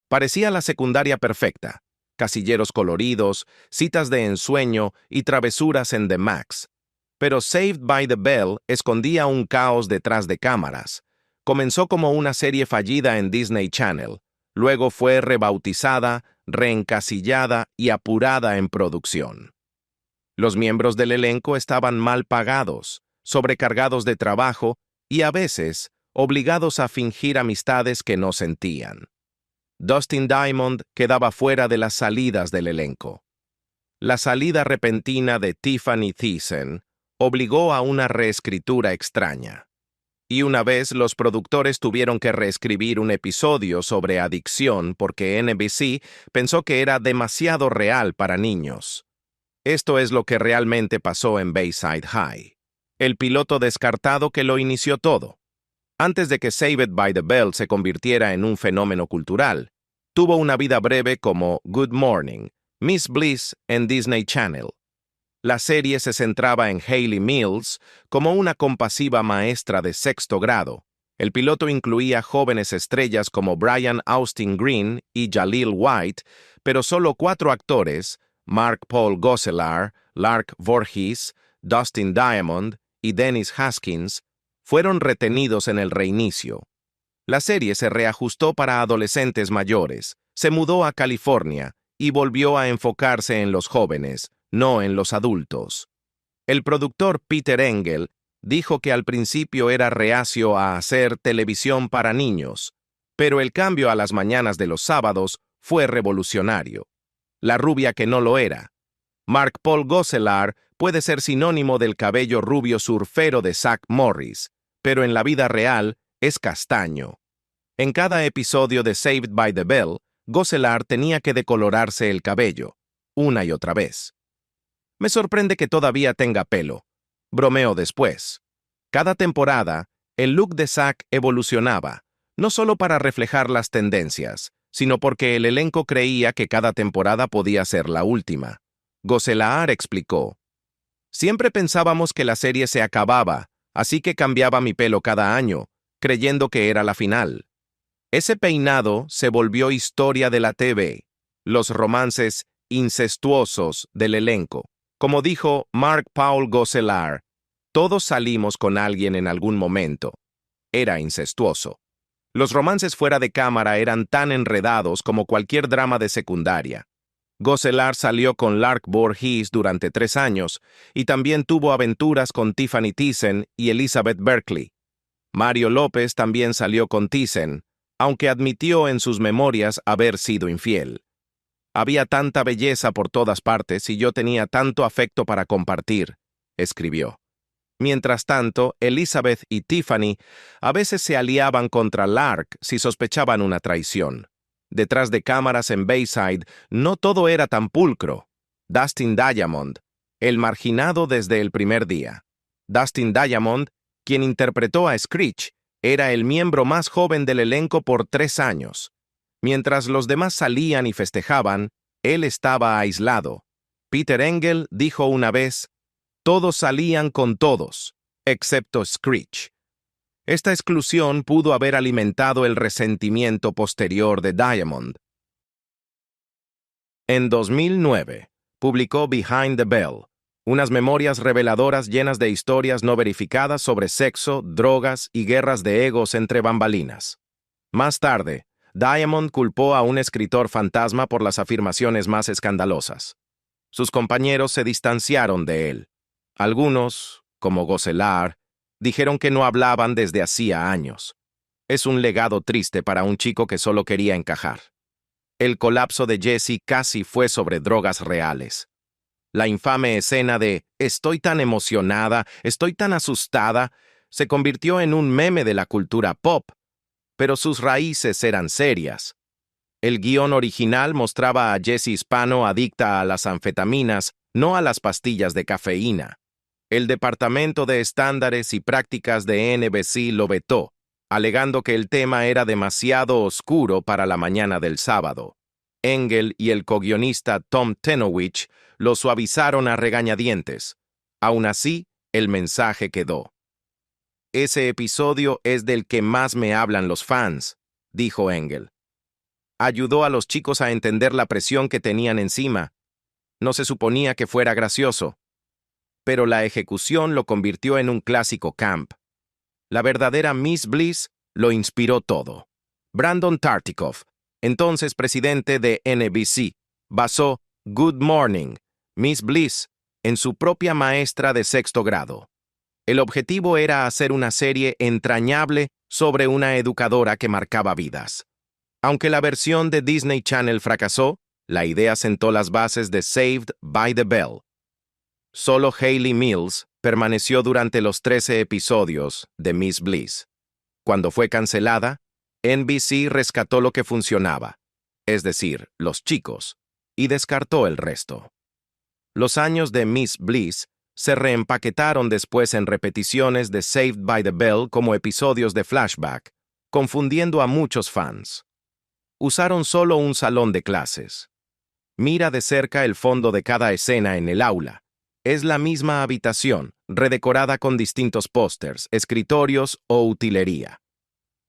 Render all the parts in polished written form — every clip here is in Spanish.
Parecía la secundaria perfecta. Casilleros coloridos, citas de ensueño y travesuras en The Max. Pero Saved by the Bell escondía un caos detrás de cámaras. Comenzó como una serie fallida en Disney Channel. Luego fue rebautizada, reencasillada y apurada en producción. Los miembros del elenco estaban mal pagados, sobrecargados de trabajo y a veces obligados a fingir amistades que no sentían. Dustin Diamond quedaba fuera de las salidas del elenco. La salida repentina de Tiffani Thiessen obligó a una reescritura extraña. Y una vez los productores tuvieron que reescribir un episodio sobre adicción porque NBC pensó que era demasiado real para niños. Esto es lo que realmente pasó en Bayside High. El piloto descartado que lo inició todo. Antes de que Saved by the Bell se convirtiera en un fenómeno cultural, tuvo una vida breve como Good Morning, Miss Bliss en Disney Channel. La serie se centraba en Hayley Mills como una compasiva maestra de sexto grado. El piloto incluía jóvenes estrellas como Brian Austin Green y Jaleel White, pero solo 4 actores, Mark Paul Gosselaar, Lark Voorhees, Dustin Diamond y Dennis Haskins, fueron retenidos en el reinicio. La serie se reajustó para adolescentes mayores, se mudó a California y volvió a enfocarse en los jóvenes, no en los adultos. El productor Peter Engel dijo que al principio era reacio a hacer televisión para niños, pero el cambio a las mañanas de los sábados fue revolucionario. La rubia que no lo era. Mark Paul Gosselaar puede ser sinónimo del cabello rubio surfero de Zach Morris, pero en la vida real es castaño. En cada episodio de Saved by the Bell, Gosselaar tenía que decolorarse el cabello, una y otra vez. Me sorprende que todavía tenga pelo. Bromeo después. Cada temporada, el look de Zach evolucionaba, no solo para reflejar las tendencias, sino porque el elenco creía que cada temporada podía ser la última. Gosselaar explicó: siempre pensábamos que la serie se acababa, así que cambiaba mi pelo cada año, creyendo que era la final. Ese peinado se volvió historia de la TV, los romances incestuosos del elenco. Como dijo Mark Paul Gosselaar, todos salimos con alguien en algún momento. Era incestuoso. Los romances fuera de cámara eran tan enredados como cualquier drama de secundaria. Gosselaar salió con Lark Voorhees durante 3 años y también tuvo aventuras con Tiffani Thiessen y Elizabeth Berkley. Mario López también salió con Thiessen, aunque admitió en sus memorias haber sido infiel. Había tanta belleza por todas partes y yo tenía tanto afecto para compartir, escribió. Mientras tanto, Elizabeth y Tiffani a veces se aliaban contra Lark si sospechaban una traición. Detrás de cámaras en Bayside, no todo era tan pulcro. Dustin Diamond, el marginado desde el primer día. Dustin Diamond, quien interpretó a Screech, era el miembro más joven del elenco por 3 años. Mientras los demás salían y festejaban, él estaba aislado. Peter Engel dijo una vez: todos salían con todos, excepto Screech. Esta exclusión pudo haber alimentado el resentimiento posterior de Diamond. En 2009, publicó Behind the Bell, unas memorias reveladoras llenas de historias no verificadas sobre sexo, drogas y guerras de egos entre bambalinas. Más tarde, Diamond culpó a un escritor fantasma por las afirmaciones más escandalosas. Sus compañeros se distanciaron de él. Algunos, como Gosselaar, dijeron que no hablaban desde hacía años. Es un legado triste para un chico que solo quería encajar. El colapso de Jesse casi fue sobre drogas reales. La infame escena de "estoy tan emocionada, estoy tan asustada", se convirtió en un meme de la cultura pop, pero sus raíces eran serias. El guión original mostraba a Jesse Spano adicta a las anfetaminas, no a las pastillas de cafeína. El Departamento de Estándares y Prácticas de NBC lo vetó, alegando que el tema era demasiado oscuro para la mañana del sábado. Engel y el coguionista Tom Tenowich lo suavizaron a regañadientes. Aún así, el mensaje quedó. Ese episodio es del que más me hablan los fans, dijo Engel. ayudó a los chicos a entender la presión que tenían encima. No se suponía que fuera gracioso, pero la ejecución lo convirtió en un clásico camp. La verdadera Miss Bliss lo inspiró todo. Brandon Tartikoff, entonces presidente de NBC, basó Good Morning, Miss Bliss, en su propia maestra de sexto grado. El objetivo era hacer una serie entrañable sobre una educadora que marcaba vidas. Aunque la versión de Disney Channel fracasó, la idea sentó las bases de Saved by the Bell. Solo Hayley Mills permaneció durante los 13 episodios de Miss Bliss. Cuando fue cancelada, NBC rescató lo que funcionaba, es decir, los chicos, y descartó el resto. Los años de Miss Bliss se reempaquetaron después en repeticiones de Saved by the Bell como episodios de flashback, confundiendo a muchos fans. Usaron solo un salón de clases. Mira de cerca el fondo de cada escena en el aula. Es la misma habitación, redecorada con distintos pósters, escritorios o utilería.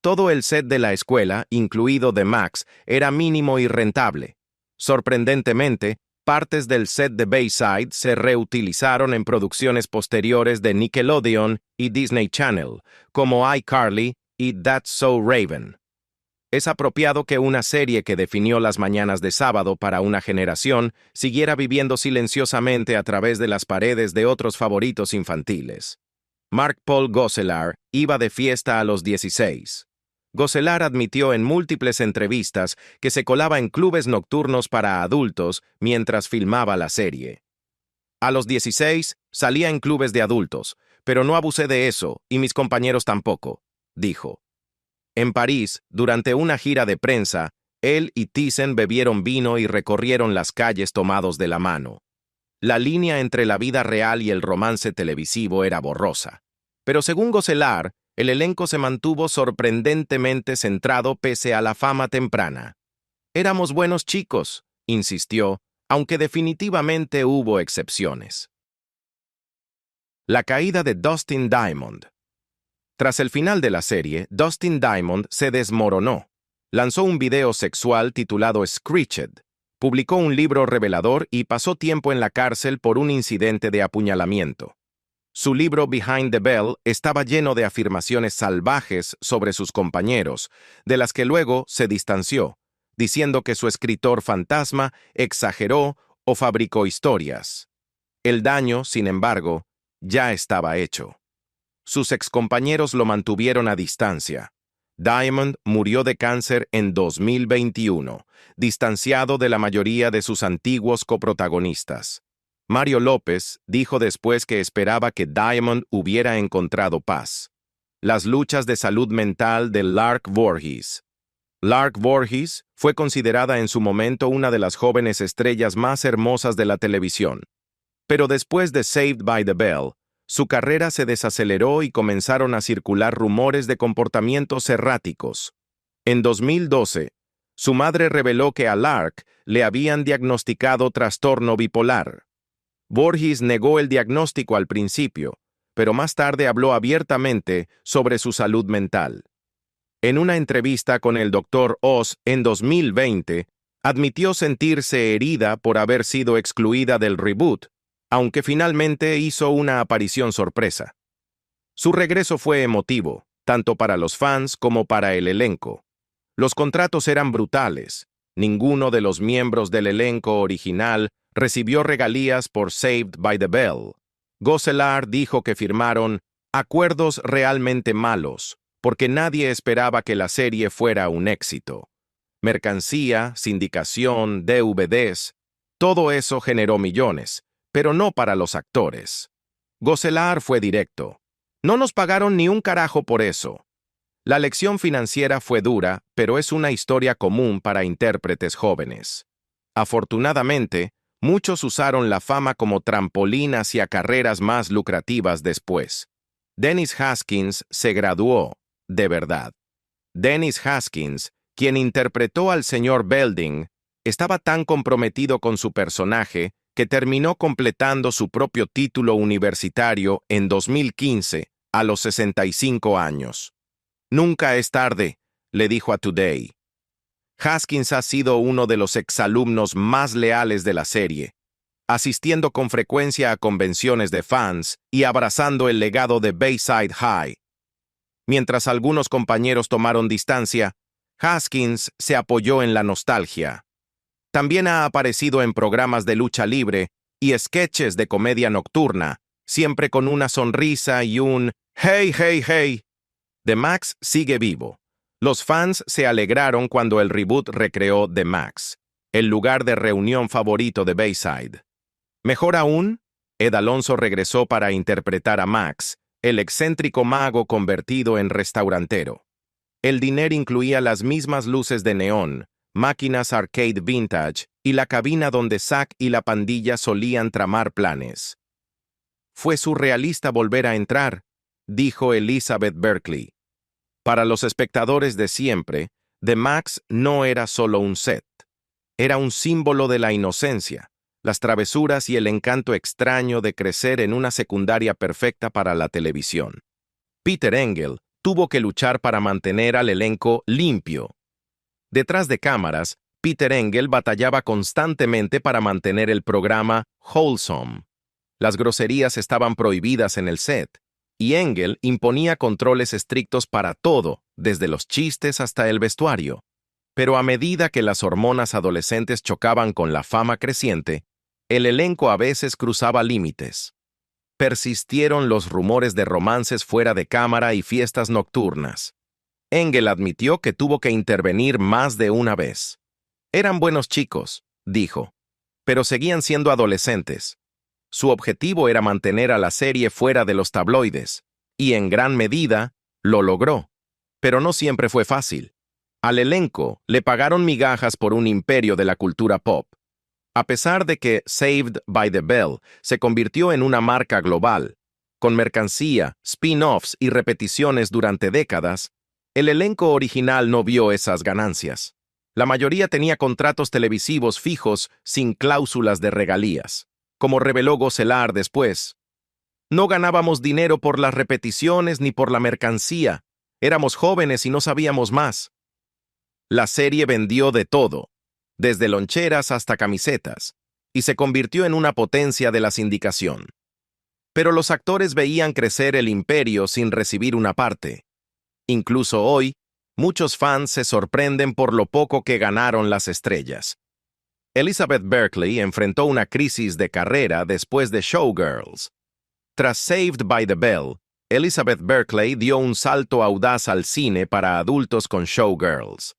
Todo el set de la escuela, incluido The Max, era mínimo y rentable. Sorprendentemente, partes del set de Bayside se reutilizaron en producciones posteriores de Nickelodeon y Disney Channel, como iCarly y That's So Raven. Es apropiado que una serie que definió las mañanas de sábado para una generación siguiera viviendo silenciosamente a través de las paredes de otros favoritos infantiles. Mark Paul Gosselaar iba de fiesta a los 16. Gosselaar admitió en múltiples entrevistas que se colaba en clubes nocturnos para adultos mientras filmaba la serie. A los 16 salía en clubes de adultos, pero no abusé de eso y mis compañeros tampoco, dijo. En París, durante una gira de prensa, él y Thiessen bebieron vino y recorrieron las calles tomados de la mano. La línea entre la vida real y el romance televisivo era borrosa. Pero según Gosselaar, el elenco se mantuvo sorprendentemente centrado pese a la fama temprana. Éramos buenos chicos, insistió, aunque definitivamente hubo excepciones. La caída de Dustin Diamond. Tras el final de la serie, Dustin Diamond se desmoronó. Lanzó un video sexual titulado Screeched, publicó un libro revelador y pasó tiempo en la cárcel por un incidente de apuñalamiento. Su libro Behind the Bell estaba lleno de afirmaciones salvajes sobre sus compañeros, de las que luego se distanció, diciendo que su escritor fantasma exageró o fabricó historias. El daño, sin embargo, ya estaba hecho. Sus excompañeros lo mantuvieron a distancia. Diamond murió de cáncer en 2021, distanciado de la mayoría de sus antiguos coprotagonistas. Mario López dijo después que esperaba que Diamond hubiera encontrado paz. Las luchas de salud mental de Lark Voorhees. Lark Voorhees fue considerada en su momento una de las jóvenes estrellas más hermosas de la televisión. Pero después de Saved by the Bell, su carrera se desaceleró y comenzaron a circular rumores de comportamientos erráticos. En 2012, su madre reveló que a Lark le habían diagnosticado trastorno bipolar. Voorhees negó el diagnóstico al principio, pero más tarde habló abiertamente sobre su salud mental. En una entrevista con el Dr. Oz en 2020, admitió sentirse herida por haber sido excluida del reboot, aunque finalmente hizo una aparición sorpresa. Su regreso fue emotivo, tanto para los fans como para el elenco. Los contratos eran brutales. Ninguno de los miembros del elenco original recibió regalías por Saved by the Bell. Gosselaar dijo que firmaron acuerdos realmente malos, porque nadie esperaba que la serie fuera un éxito. Mercancía, sindicación, DVDs, todo eso generó millones, pero no para los actores. Gosselaar fue directo. No nos pagaron ni un carajo por eso. La lección financiera fue dura, pero es una historia común para intérpretes jóvenes. Afortunadamente, muchos usaron la fama como trampolín hacia carreras más lucrativas después. Dennis Haskins se graduó, de verdad. Dennis Haskins, quien interpretó al señor Belding, estaba tan comprometido con su personaje que terminó completando su propio título universitario en 2015, a los 65 años. Nunca es tarde, le dijo a Today. Haskins ha sido uno de los exalumnos más leales de la serie, asistiendo con frecuencia a convenciones de fans y abrazando el legado de Bayside High. Mientras algunos compañeros tomaron distancia, Haskins se apoyó en la nostalgia. También ha aparecido en programas de lucha libre y sketches de comedia nocturna, siempre con una sonrisa y un "hey, hey, hey". The Max sigue vivo. Los fans se alegraron cuando el reboot recreó The Max, el lugar de reunión favorito de Bayside. Mejor aún, Ed Alonso regresó para interpretar a Max, el excéntrico mago convertido en restaurantero. El diner incluía las mismas luces de neón, máquinas arcade vintage y la cabina donde Zack y la pandilla solían tramar planes. Fue surrealista volver a entrar, dijo Elizabeth Berkley. Para los espectadores de siempre, The Max no era solo un set. Era un símbolo de la inocencia, las travesuras y el encanto extraño de crecer en una secundaria perfecta para la televisión. Peter Engel tuvo que luchar para mantener al elenco limpio. Detrás de cámaras, Peter Engel batallaba constantemente para mantener el programa wholesome. Las groserías estaban prohibidas en el set, y Engel imponía controles estrictos para todo, desde los chistes hasta el vestuario. Pero a medida que las hormonas adolescentes chocaban con la fama creciente, el elenco a veces cruzaba límites. Persistieron los rumores de romances fuera de cámara y fiestas nocturnas. Engel admitió que tuvo que intervenir más de una vez. Eran buenos chicos, dijo, pero seguían siendo adolescentes. Su objetivo era mantener a la serie fuera de los tabloides, y en gran medida lo logró. Pero no siempre fue fácil. Al elenco le pagaron migajas por un imperio de la cultura pop. A pesar de que Saved by the Bell se convirtió en una marca global, con mercancía, spin-offs y repeticiones durante décadas, el elenco original no vio esas ganancias. La mayoría tenía contratos televisivos fijos sin cláusulas de regalías. Como reveló Goselar después, no ganábamos dinero por las repeticiones ni por la mercancía. Éramos jóvenes y no sabíamos más. La serie vendió de todo, desde loncheras hasta camisetas, y se convirtió en una potencia de la sindicación. Pero los actores veían crecer el imperio sin recibir una parte. Incluso hoy, muchos fans se sorprenden por lo poco que ganaron las estrellas. Elizabeth Berkley enfrentó una crisis de carrera después de Showgirls. Tras Saved by the Bell, Elizabeth Berkley dio un salto audaz al cine para adultos con Showgirls.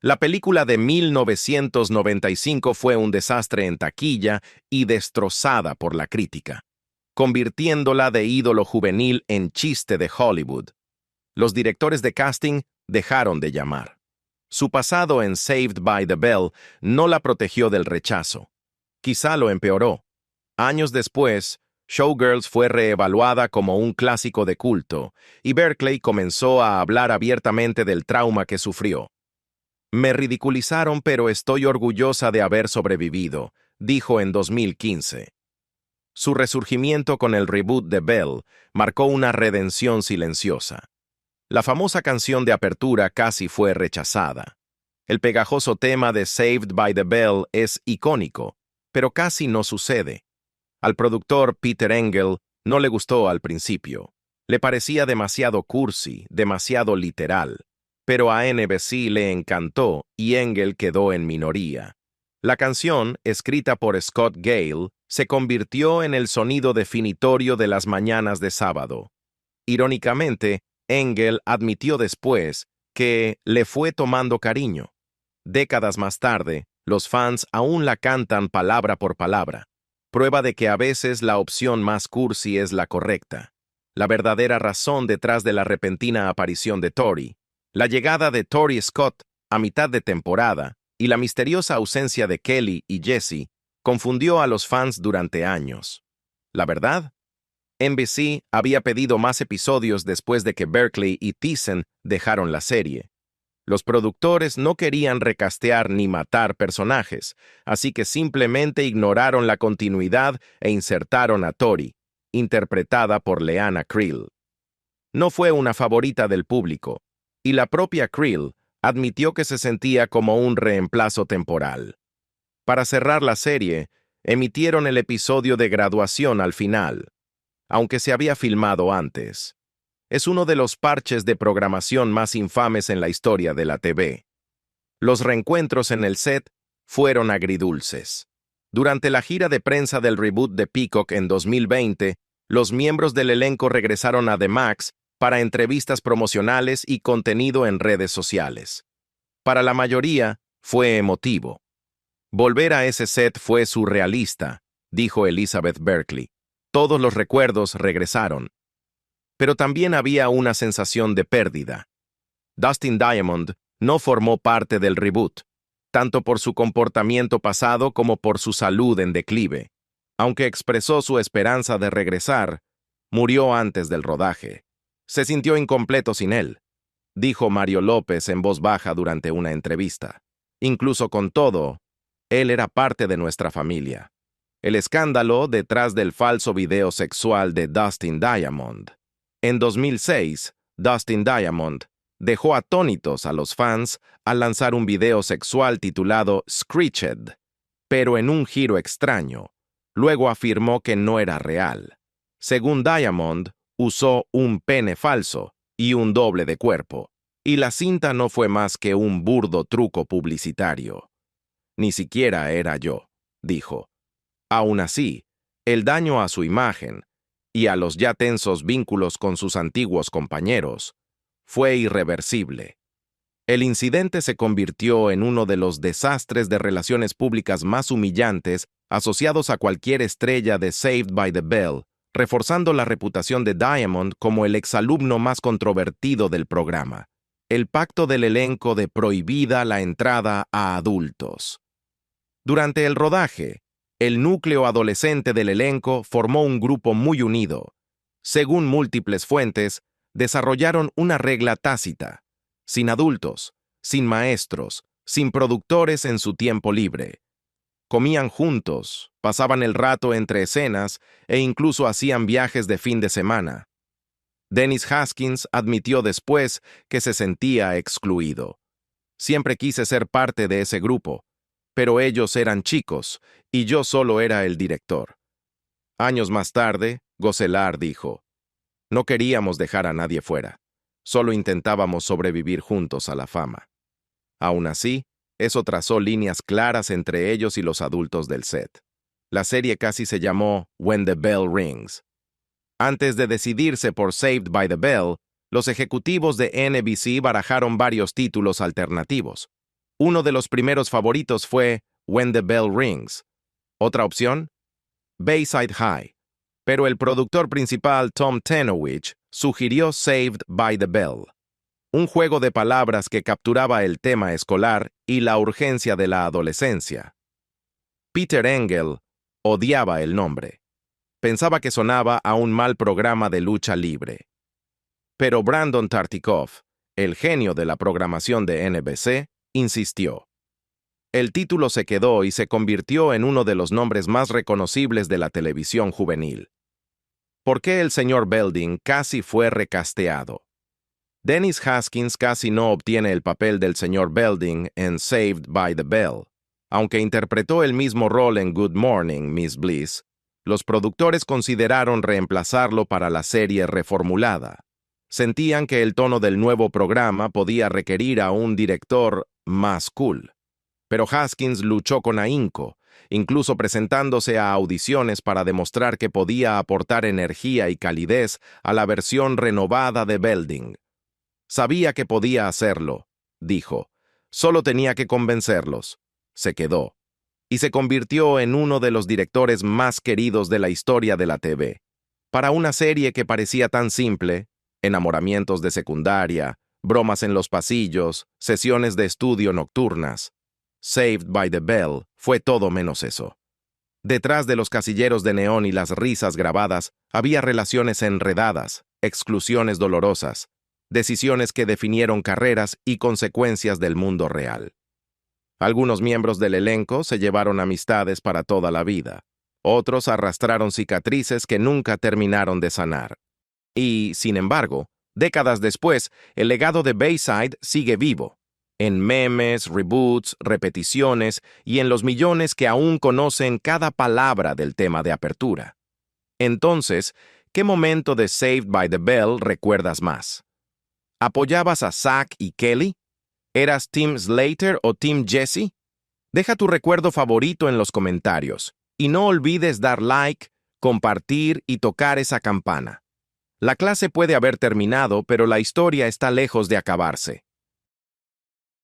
La película de 1995 fue un desastre en taquilla y destrozada por la crítica, convirtiéndola de ídolo juvenil en chiste de Hollywood. Los directores de casting dejaron de llamar. Su pasado en Saved by the Bell no la protegió del rechazo. Quizá lo empeoró. Años después, Showgirls fue reevaluada como un clásico de culto, y Berkley comenzó a hablar abiertamente del trauma que sufrió. Me ridiculizaron, pero estoy orgullosa de haber sobrevivido, dijo en 2015. Su resurgimiento con el reboot de Bell marcó una redención silenciosa. La famosa canción de apertura casi fue rechazada. El pegajoso tema de Saved by the Bell es icónico, pero casi no sucede. Al productor Peter Engel no le gustó al principio. Le parecía demasiado cursi, demasiado literal. Pero a NBC le encantó y Engel quedó en minoría. La canción, escrita por Scott Gale, se convirtió en el sonido definitorio de las mañanas de sábado. Irónicamente, Engel admitió después que le fue tomando cariño. Décadas más tarde, los fans aún la cantan palabra por palabra, prueba de que a veces la opción más cursi es la correcta. La verdadera razón detrás de la repentina aparición de Tori, la llegada de Tori Scott a mitad de temporada y la misteriosa ausencia de Kelly y Jesse confundió a los fans durante años. ¿La verdad? NBC había pedido más episodios después de que Berkley y Thiessen dejaron la serie. Los productores no querían recastear ni matar personajes, así que simplemente ignoraron la continuidad e insertaron a Tori, interpretada por Leanna Creel. No fue una favorita del público, y la propia Creel admitió que se sentía como un reemplazo temporal. Para cerrar la serie, emitieron el episodio de graduación al final, aunque se había filmado antes. Es uno de los parches de programación más infames en la historia de la TV. Los reencuentros en el set fueron agridulces. Durante la gira de prensa del reboot de Peacock en 2020, los miembros del elenco regresaron a The Max para entrevistas promocionales y contenido en redes sociales. Para la mayoría, fue emotivo. Volver a ese set fue surrealista, dijo Elizabeth Berkley. Todos los recuerdos regresaron. Pero también había una sensación de pérdida. Dustin Diamond no formó parte del reboot, tanto por su comportamiento pasado como por su salud en declive. Aunque expresó su esperanza de regresar, murió antes del rodaje. Se sintió incompleto sin él, dijo Mario López en voz baja durante una entrevista. Incluso con todo, él era parte de nuestra familia. El escándalo detrás del falso video sexual de Dustin Diamond. En 2006, Dustin Diamond dejó atónitos a los fans al lanzar un video sexual titulado Screeched, pero en un giro extraño. Luego afirmó que no era real. Según Diamond, usó un pene falso y un doble de cuerpo, y la cinta no fue más que un burdo truco publicitario. Ni siquiera era yo, dijo. Aún así, el daño a su imagen y a los ya tensos vínculos con sus antiguos compañeros fue irreversible. El incidente se convirtió en uno de los desastres de relaciones públicas más humillantes asociados a cualquier estrella de Saved by the Bell, reforzando la reputación de Diamond como el exalumno más controvertido del programa. El pacto del elenco de prohibida la entrada a adultos. Durante el rodaje, el núcleo adolescente del elenco formó un grupo muy unido. Según múltiples fuentes, desarrollaron una regla tácita: sin adultos, sin maestros, sin productores en su tiempo libre. Comían juntos, pasaban el rato entre escenas e incluso hacían viajes de fin de semana. Dennis Haskins admitió después que se sentía excluido. Siempre quise ser parte de ese grupo, pero ellos eran chicos y yo solo era el director. Años más tarde, Gosselin dijo: no queríamos dejar a nadie fuera, solo intentábamos sobrevivir juntos a la fama. Aún así, eso trazó líneas claras entre ellos y los adultos del set. La serie casi se llamó When the Bell Rings. Antes de decidirse por Saved by the Bell, los ejecutivos de NBC barajaron varios títulos alternativos. Uno de los primeros favoritos fue When the Bell Rings. Otra opción, Bayside High. Pero el productor principal Tom Tenowich sugirió Saved by the Bell, un juego de palabras que capturaba el tema escolar y la urgencia de la adolescencia. Peter Engel odiaba el nombre. Pensaba que sonaba a un mal programa de lucha libre. Pero Brandon Tartikoff, el genio de la programación de NBC, insistió. El título se quedó y se convirtió en uno de los nombres más reconocibles de la televisión juvenil. ¿Por qué el señor Belding casi fue recasteado? Dennis Haskins casi no obtiene el papel del señor Belding en Saved by the Bell. Aunque interpretó el mismo rol en Good Morning, Miss Bliss, los productores consideraron reemplazarlo para la serie reformulada. Sentían que el tono del nuevo programa podía requerir a un director más cool. Pero Haskins luchó con ahínco, incluso presentándose a audiciones para demostrar que podía aportar energía y calidez a la versión renovada de Belding. Sabía que podía hacerlo, dijo. Solo tenía que convencerlos. Se quedó. Y se convirtió en uno de los directores más queridos de la historia de la TV. Para una serie que parecía tan simple, enamoramientos de secundaria, bromas en los pasillos, sesiones de estudio nocturnas, Saved by the Bell fue todo menos eso. Detrás de los casilleros de neón y las risas grabadas, había relaciones enredadas, exclusiones dolorosas, decisiones que definieron carreras y consecuencias del mundo real. Algunos miembros del elenco se llevaron amistades para toda la vida. Otros arrastraron cicatrices que nunca terminaron de sanar. Y, sin embargo, décadas después, el legado de Bayside sigue vivo. en memes, reboots, repeticiones y en los millones que aún conocen cada palabra del tema de apertura. Entonces, ¿qué momento de Saved by the Bell recuerdas más? ¿Apoyabas a Zach y Kelly? ¿Eras Team Slater o Team Jesse? Deja tu recuerdo favorito en los comentarios y no olvides dar like, compartir y tocar esa campana. La clase puede haber terminado, pero la historia está lejos de acabarse.